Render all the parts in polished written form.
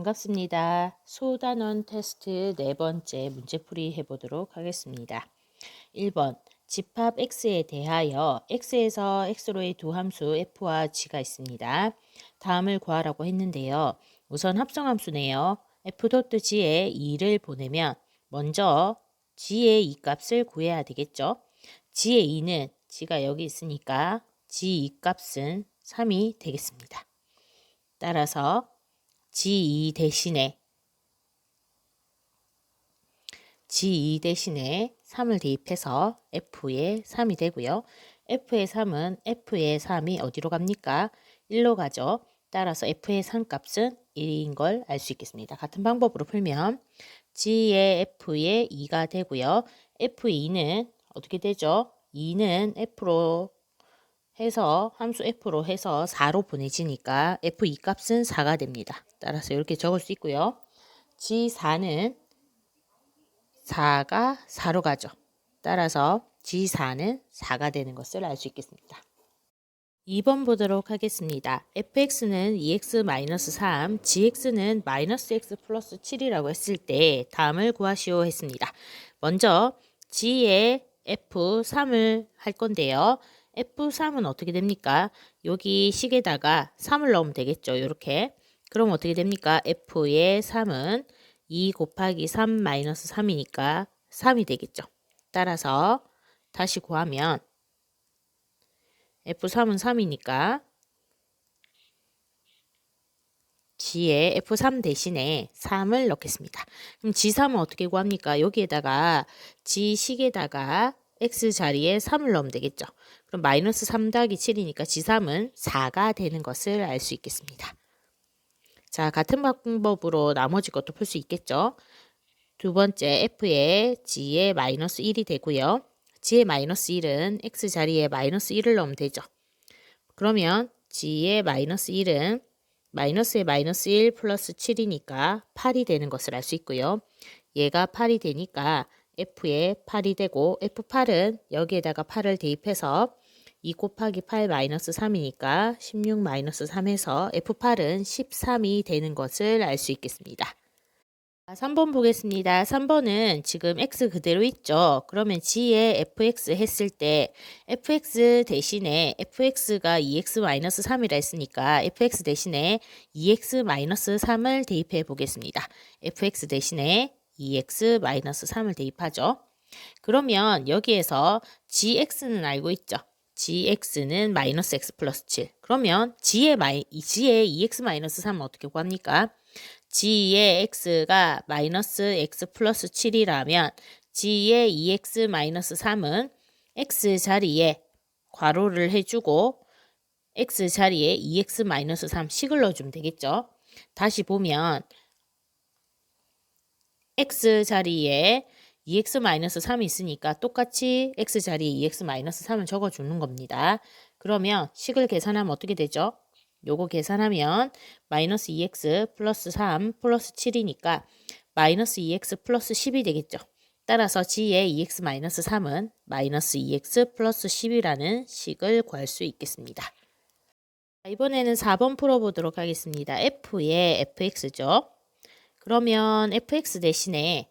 반갑습니다. 소단원 테스트 네 번째 문제풀이 해보도록 하겠습니다. 1번 집합 x에 대하여 x에서 x로의 두 함수 f와 g가 있습니다. 다음을 구하라고 했는데요. 우선 합성함수네요. f.g에 2를 보내면 먼저 g의 이 값을 구해야 되겠죠. g의 2는 g가 여기 있으니까 g 이 값은 3이 되겠습니다. 따라서 G2 대신에 3을 대입해서 F에 3이 되고요. F의 3은 F의 3이 어디로 갑니까? 1로 가죠. 따라서 F의 3 값은 1인 걸 알 수 있겠습니다. 같은 방법으로 풀면 G의 F의 2가 되고요. F의 2는 어떻게 되죠? 2는 F로 해서 함수 f로 해서 4로 보내지니까 f2 값은 4가 됩니다. 따라서 이렇게 적을 수 있고요. g4는 4가 4로 가죠. 따라서 g4는 4가 되는 것을 알 수 있겠습니다. 2번 보도록 하겠습니다. fx는 2x-3, gx는 -x 플러스 7이라고 했을 때 다음을 구하시오 했습니다. 먼저 g의 f3을 할 건데요. f3은 어떻게 됩니까? 여기 식에다가 3을 넣으면 되겠죠. 이렇게. 그럼 어떻게 됩니까? f의 3은 2 곱하기 3 3이니까 3이 되겠죠. 따라서 다시 구하면 F3은 3이니까 G에 F3 대신에 3을 넣겠습니다. 그럼 G3은 어떻게 구합니까? 여기에다가 G식에다가 X 자리에 3을 넣으면 되겠죠. 그럼 마이너스 3 더하기 7이니까 G3은 4가 되는 것을 알 수 있겠습니다. 자, 같은 방법으로 나머지 것도 풀 수 있겠죠. 두 번째 F에 G에 마이너스 1이 되고요. G의 마이너스 1은 X 자리에 마이너스 1을 넣으면 되죠. 그러면 G의 마이너스 1은 마이너스의 마이너스 1 플러스 7이니까 8이 되는 것을 알 수 있고요. 얘가 8이 되니까 F에 8이 되고 F8은 여기에다가 8을 대입해서 2 곱하기 8 마이너스 3이니까 16 마이너스 3에서 F8은 13이 되는 것을 알 수 있겠습니다. 3번 보겠습니다. 3번은 지금 x 그대로 있죠. 그러면 g에 fx 했을 때 fx 대신에 fx가 2x-3이라 했으니까 fx 대신에 2x-3을 대입해 보겠습니다. fx 대신에 2x-3을 대입하죠. 그러면 여기에서 gx는 알고 있죠. gx는 마이너스 x 플러스 7. 그러면 g의 2x-3은 어떻게 구합니까? g의 x가 마이너스 x 플러스 7이라면 g의 2x-3은 x 자리에 괄호를 해주고 x 자리에 2x-3 식을 넣어주면 되겠죠. 다시 보면 x 자리에 2x-3이 있으니까 똑같이 x 자리에 2x-3을 적어주는 겁니다. 그러면 식을 계산하면 어떻게 되죠? 요거 계산하면 마이너스 2x 플러스 3 플러스 7이니까 마이너스 2x 플러스 10이 되겠죠. 따라서 g의 2x-3은 마이너스 2x 플러스 10이라는 식을 구할 수 있겠습니다. 이번에는 4번 풀어보도록 하겠습니다. f의 fx죠. 그러면 fx 대신에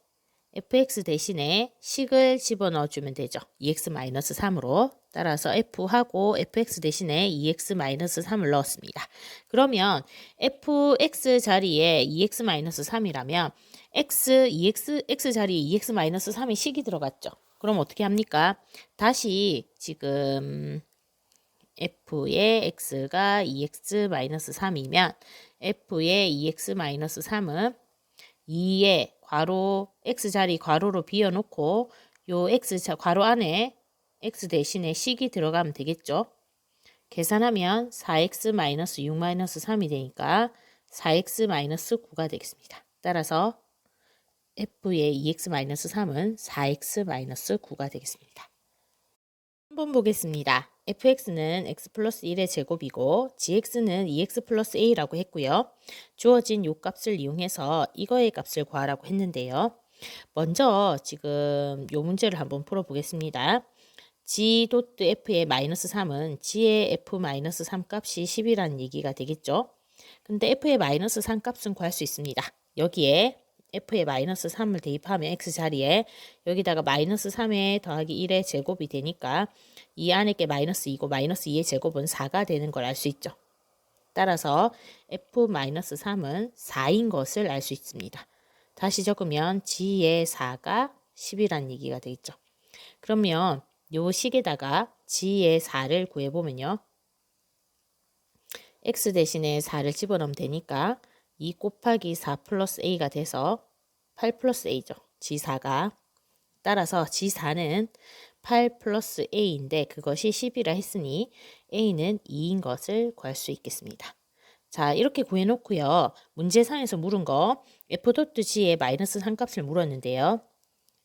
식을 집어넣어주면 되죠. 2x-3으로. 따라서 f하고 fx 대신에 2x-3을 넣었습니다. 그러면 fx 자리에 2x-3이라면 x 자리에 2x-3이 식이 들어갔죠. 그럼 어떻게 합니까? 다시 지금 f의 x가 2x-3이면 f의 2x-3은 2에 괄호 x 자리 괄호로 비워놓고 요 x 괄호 안에 x 대신에 식이 들어가면 되겠죠. 계산하면 4x-6-3이 되니까 4x-9가 되겠습니다. 따라서 f의 2x-3은 4x-9가 되겠습니다. 한번 보겠습니다. fx는 x 플러스 1의 제곱이고 gx는 2x 플러스 a라고 했고요. 주어진 요 값을 이용해서 이거의 값을 구하라고 했는데요. 먼저 지금 요 문제를 한번 풀어보겠습니다. g.f의 마이너스 3은 g의 f 마이너스 3 값이 10이라는 얘기가 되겠죠. 근데 f의 마이너스 3 값은 구할 수 있습니다. 여기에 f의 마이너스 3을 대입하면 x자리에 여기다가 마이너스 3에 더하기 1의 제곱이 되니까 이 안에 게 마이너스 2고 마이너스 2의 제곱은 4가 되는 걸 알 수 있죠. 따라서 f-3은 4인 것을 알 수 있습니다. 다시 적으면 g의 4가 10이란 얘기가 되겠죠. 그러면 요 식에다가 g의 4를 구해보면요. x 대신에 4를 집어넣으면 되니까 2 곱하기 4 플러스 a가 돼서 8 플러스 a죠. g4가. 따라서 g4는 8 플러스 a인데 그것이 10이라 했으니 a는 2인 것을 구할 수 있겠습니다. 자, 이렇게 구해놓고요. 문제상에서 물은 거 f.g의 마이너스 3값을 물었는데요.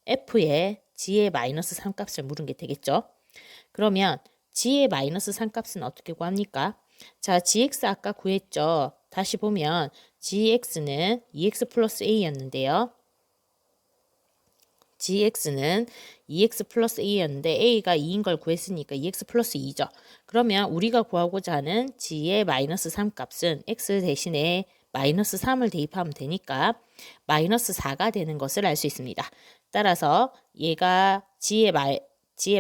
f의 g의 마이너스 3값을 물은 게 되겠죠. 그러면 g의 마이너스 3값은 어떻게 구합니까? 자, gx 아까 구했죠. 다시 보면 gx는 2x 플러스 a였는데요. gx는 2x 플러스 a였는데 a가 2인 걸 구했으니까 2x 플러스 2죠. 그러면 우리가 구하고자 하는 g의 마이너스 3 값은 x 대신에 마이너스 3을 대입하면 되니까 마이너스 4가 되는 것을 알 수 있습니다. 따라서 얘가 g의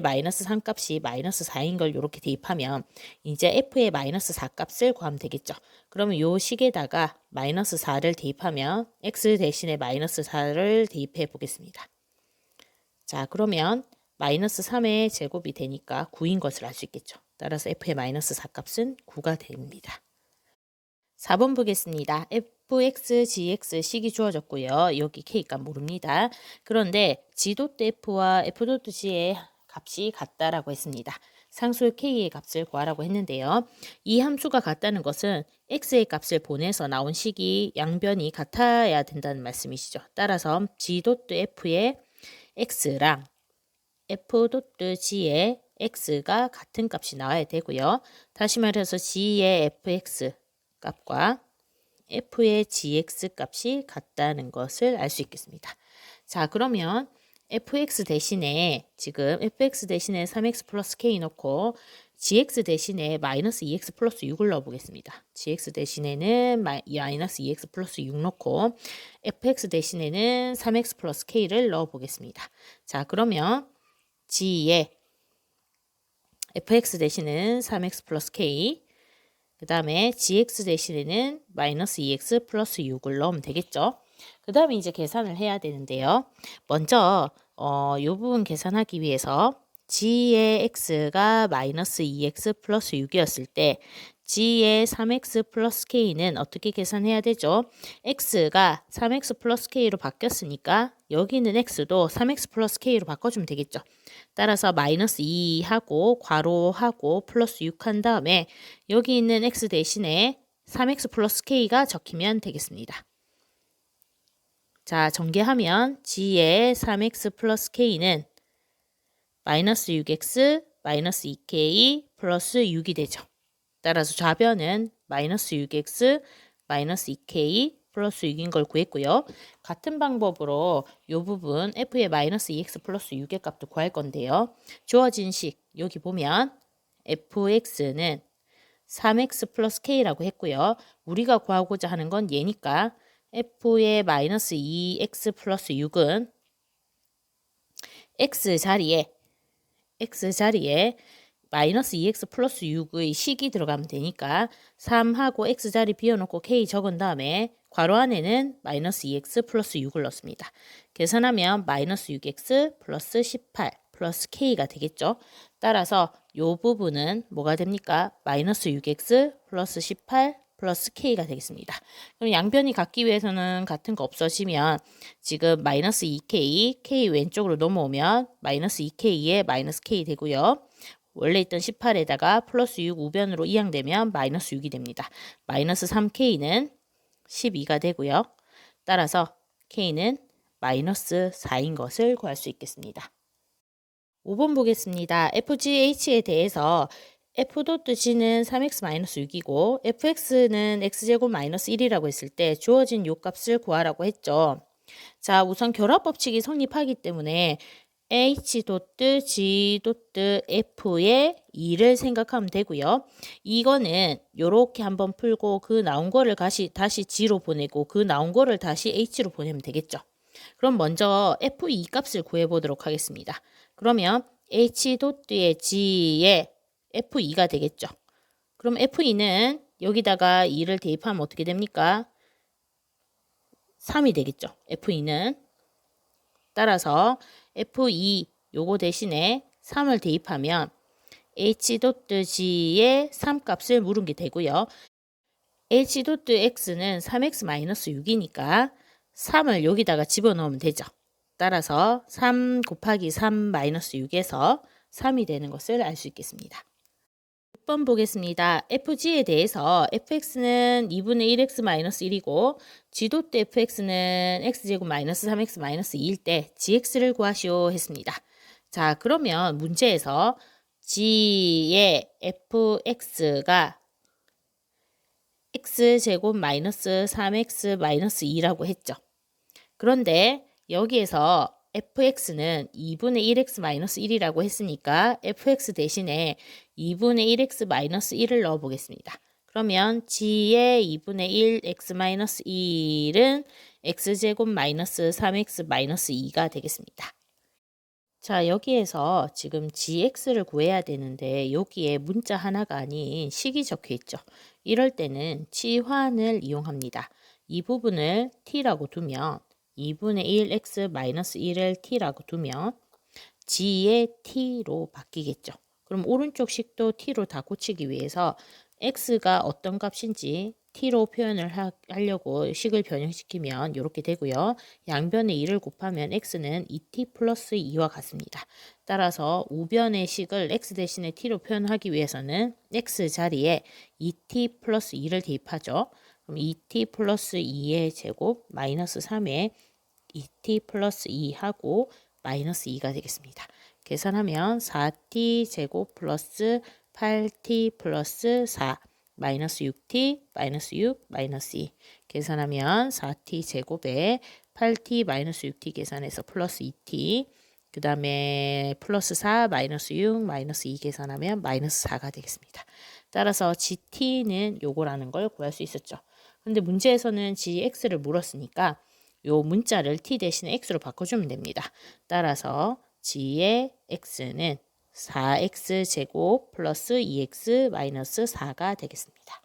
마이너스 3 값이 마이너스 4인 걸 이렇게 대입하면 이제 f의 마이너스 4 값을 구하면 되겠죠. 그러면 요 식에다가 마이너스 4를 대입하면 x 대신에 마이너스 4를 대입해 보겠습니다. 자, 그러면 마이너스 3의 제곱이 되니까 9인 것을 알 수 있겠죠. 따라서 f의 마이너스 4 값은 9가 됩니다. 4번 보겠습니다. fx, gx 식이 주어졌고요. 여기 k값 모릅니다. 그런데 g.f와 f.g의 값이 같다라고 했습니다. 상수의 k의 값을 구하라고 했는데요. 이 함수가 같다는 것은 x의 값을 보내서 나온 식이 양변이 같아야 된다는 말씀이시죠. 따라서 g.f의 x랑 f.g의 x가 같은 값이 나와야 되고요. 다시 말해서 g의 fx 값과 f의 gx 값이 같다는 것을 알 수 있겠습니다. 자, 그러면 fx 대신에 지금 fx 대신에 3x 플러스 k 넣고 gx 대신에 마이너스 2x 플러스 6을 넣어보겠습니다. gx 대신에는 마이너스 2x 플러스 6 넣고 fx 대신에는 3x 플러스 k를 넣어보겠습니다. 자, 그러면 g의 fx 대신에는 3x 플러스 k, 그 다음에 gx 대신에는 마이너스 2x 플러스 6을 넣으면 되겠죠. 그 다음에 이제 계산을 해야 되는데요. 먼저 이 부분 계산하기 위해서 g의 x가 마이너스 2x 플러스 6이었을 때 g의 3x 플러스 k는 어떻게 계산해야 되죠? x가 3x 플러스 k로 바뀌었으니까 여기 있는 x도 3x 플러스 k로 바꿔주면 되겠죠. 따라서 마이너스 2하고 괄호하고 플러스 6 한 다음에 여기 있는 x 대신에 3x 플러스 k가 적히면 되겠습니다. 자, 전개하면 g의 3x 플러스 k는 마이너스 6x 마이너스 2k 플러스 6이 되죠. 따라서 좌변은 마이너스 6x 마이너스 2k 플러스 6인 걸 구했고요. 같은 방법으로 이 부분 f의 마이너스 2x 플러스 6의 값도 구할 건데요. 주어진 식 여기 보면 fx는 3x 플러스 k라고 했고요. 우리가 구하고자 하는 건 얘니까 f의 마이너스 2x 플러스 6은 x자리에 마이너스 2x 플러스 6의 식이 들어가면 되니까 3하고 x자리 비워놓고 k 적은 다음에 괄호 안에는 마이너스 2x 플러스 6을 넣습니다. 계산하면 마이너스 6x 플러스 18 플러스 k가 되겠죠. 따라서 이 부분은 뭐가 됩니까? 마이너스 6x 플러스 18 플러스 k가 되겠습니다. 그럼 양변이 같기 위해서는 같은 거 없어지면 지금 마이너스 2k, k 왼쪽으로 넘어오면 마이너스 2k에 마이너스 k 되고요. 원래 있던 18에다가 플러스 6 우변으로 이항되면 마이너스 6이 됩니다. 마이너스 3k는 12가 되고요. 따라서 k는 마이너스 4인 것을 구할 수 있겠습니다. 5번 보겠습니다. fgh에 대해서 f.g는 3x-6이고 fx는 x제곱 마이너스 1이라고 했을 때 주어진 요 값을 구하라고 했죠. 자, 우선 결합법칙이 성립하기 때문에 H 도트 G 도트 F의 2를 생각하면 되고요. 이거는 요렇게 한번 풀고 그 나온 거를 다시 G로 보내고 그 나온 거를 다시 H로 보내면 되겠죠. 그럼 먼저 F2 값을 구해보도록 하겠습니다. 그러면 H 도트의 G의 F2가 되겠죠. 그럼 F2는 여기다가 2를 대입하면 어떻게 됩니까? 3이 되겠죠. F2는. 따라서 F2 요거 대신에 3을 대입하면 H.G의 3값을 물은 게 되고요. H.X는 3x-6이니까 3을 여기다가 집어넣으면 되죠. 따라서 3 곱하기 3-6에서 3이 되는 것을 알 수 있겠습니다. 6번 보겠습니다. FG에 대해서 fx는 2분의 1x-1이고 g도 fx는 x제곱 마이너스 3x 마이너스 2일 때 gx를 구하시오 했습니다. 자, 그러면 문제에서 g의 fx가 x제곱 마이너스 3x 마이너스 2라고 했죠. 그런데 여기에서 fx는 2분의 1x-1이라고 했으니까 fx 대신에 2분의 1x-1을 넣어보겠습니다. 그러면 g의 2분의 1x-1은 x제곱 마이너스 3x-2가 되겠습니다. 자, 여기에서 지금 gx를 구해야 되는데 여기에 문자 하나가 아닌 식이 적혀 있죠. 이럴 때는 치환을 이용합니다. 이 부분을 t라고 두면 2분의 1x-1을 t라고 두면 g의 t로 바뀌겠죠. 그럼 오른쪽 식도 t로 다 고치기 위해서 x가 어떤 값인지 t로 표현을 하려고 식을 변형시키면 이렇게 되고요. 양변에 2를 곱하면 x는 2t 플러스 2와 같습니다. 따라서 우변의 식을 x 대신에 t로 표현하기 위해서는 x 자리에 2t 플러스 2를 대입하죠. 그럼 2t 플러스 2의 제곱 마이너스 3에 2t 플러스 2하고 마이너스 2가 되겠습니다. 계산하면 4t 제곱 플러스 8t 플러스 4 마이너스 6t 마이너스 6 마이너스 2 계산하면 4t 제곱에 8t 마이너스 6t 계산해서 플러스 2t 그 다음에 플러스 4 마이너스 6 마이너스 2 계산하면 마이너스 4가 되겠습니다. 따라서 gt는 요거라는 걸 구할 수 있었죠. 근데 문제에서는 gx를 물었으니까 요 문자를 t 대신에 x로 바꿔주면 됩니다. 따라서 g의 x는 4x 제곱 플러스 2x 마이너스 4가 되겠습니다.